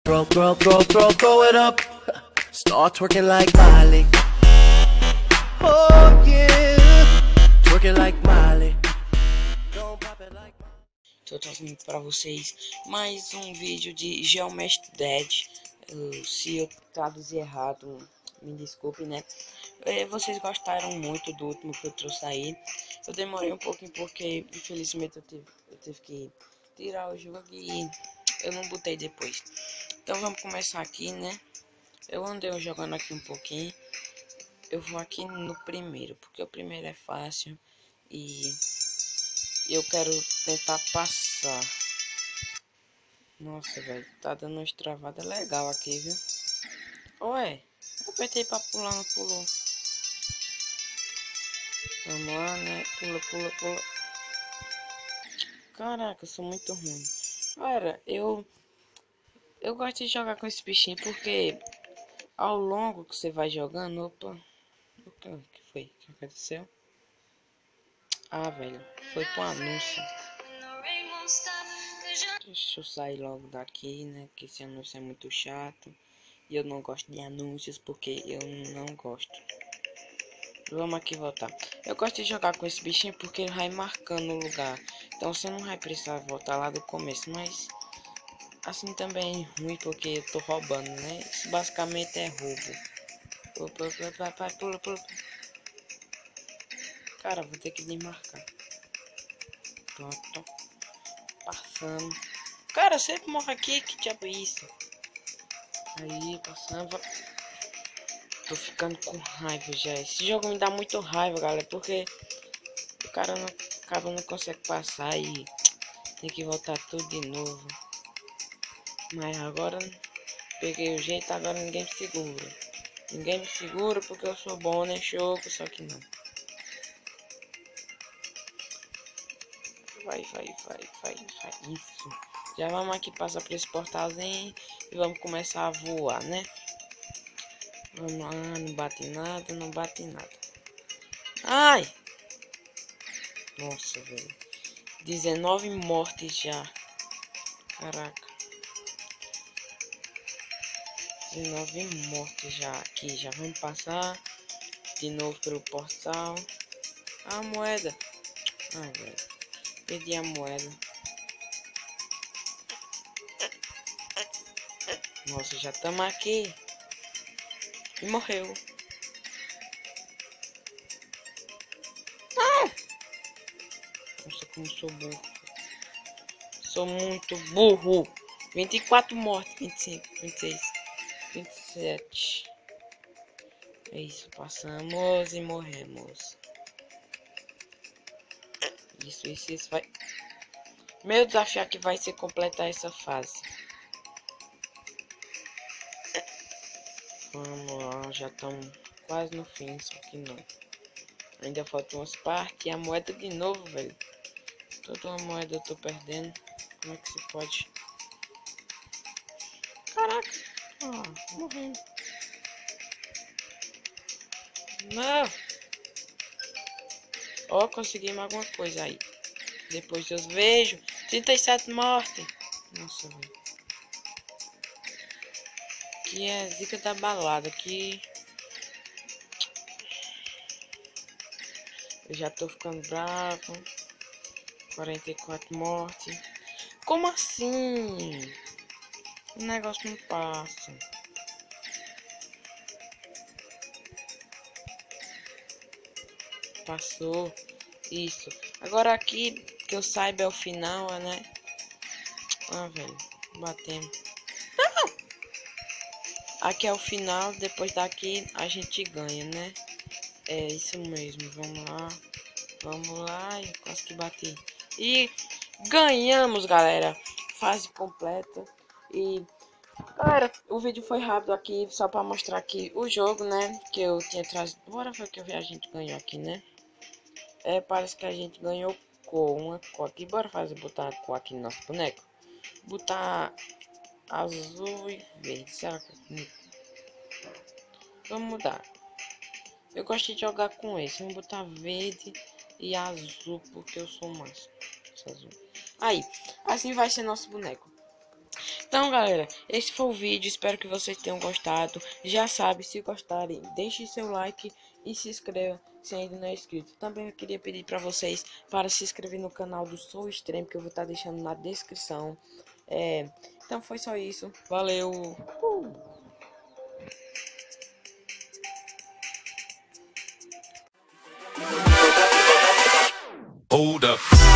Throw it up. Start twerking like Miley. Oh yeah, twerking like Miley. Don't pop it like Miley. Tô trazendo pra vocês mais um vídeo de Geometry Dead. Se eu traduzir errado, me desculpe, né? Vocês gostaram muito do último que eu trouxe aí. Eu demorei um pouquinho porque infelizmente eu tive que tirar o jogo e eu não botei depois. Então vamos começar aqui, né? Eu andei jogando aqui um pouquinho. Eu vou aqui no primeiro, porque o primeiro é fácil e eu quero tentar passar. Nossa, velho, tá dando uma estravada legal aqui, viu? Ué, eu apertei pra pular, não pulou. Vamos lá, né? Pula. Caraca, eu sou muito ruim. Cara, eu gosto de jogar com esse bichinho porque ao longo que você vai jogando... Opa, o que foi? O que aconteceu? Ah, velho, foi pro anúncio. Deixa eu sair logo daqui, né? Que esse anúncio é muito chato. E eu não gosto de anúncios porque eu não gosto. Vamos aqui voltar. Eu gosto de jogar com esse bichinho porque ele vai marcando o lugar. Então você não vai precisar voltar lá do começo. Mas assim também é ruim porque eu tô roubando, né? Isso basicamente é roubo. Pula. Cara, vou ter que desmarcar. Pronto. Passando. Cara, eu sempre morro aqui. Que diabo é isso? Aí, passando. Tô ficando com raiva já. Esse jogo me dá muito raiva, galera. Porque o cara não consegue passar e tem que voltar tudo de novo. Mas agora peguei o jeito, agora ninguém me segura. Ninguém me segura porque eu sou bom, né? Jogo, só que não. Vai. Isso. Já vamos aqui passar por esse portalzinho e vamos começar a voar, né? Vamos lá, não bate nada. Ai! Nossa, velho. 19 mortes já. Caraca. 19 mortes já aqui. Já vamos passar de novo pelo portal. A moeda. Ai, velho. Perdi a moeda. Nossa, já estamos aqui. E morreu. Não! Nossa, como sou burro. Sou muito burro. 24 mortes. 25, 26, 27. É isso, passamos e morremos. Isso vai... Meu desafio aqui vai ser completar essa fase. Vamos lá, já estamos quase no fim, só que não. Ainda faltam umas partes e a moeda de novo, velho. Toda uma moeda eu tô perdendo. Como é que se pode? Caraca! Ah, morri. Não! Ó, conseguimos alguma coisa aí. Depois eu vejo. 37 mortes. Nossa, velho. Aqui é zica da balada. Aqui. Eu já tô ficando bravo. 44 mortes. Como assim? O negócio não passa. Passou. Isso. Agora aqui, que eu saiba, é o final, né? Ah, velho. Batemos. Não! Aqui é o final. Depois daqui a gente ganha, né? É isso mesmo. Vamos lá. Eu quase que bati. E ganhamos, galera. Fase completa. E... galera, o vídeo foi rápido aqui, só para mostrar aqui o jogo, né? Que eu tinha trazido. Bora ver o que a gente ganhou aqui, né? Parece que a gente ganhou uma cor aqui. Bora botar a cor aqui no nosso boneco. Botar azul e verde. Será que é bonito? Vamos mudar. Eu gosto de jogar com esse. Vamos botar verde e azul, porque eu sou mais azul. Aí, assim vai ser nosso boneco. Então, galera, esse foi o vídeo. Espero que vocês tenham gostado. Já sabe, se gostarem, deixe seu like e se inscreva se ainda não é inscrito. Também eu queria pedir para vocês para se inscrever no canal do Sou Extremo, que eu vou estar deixando na descrição. Então foi só isso. Valeu! Hold up.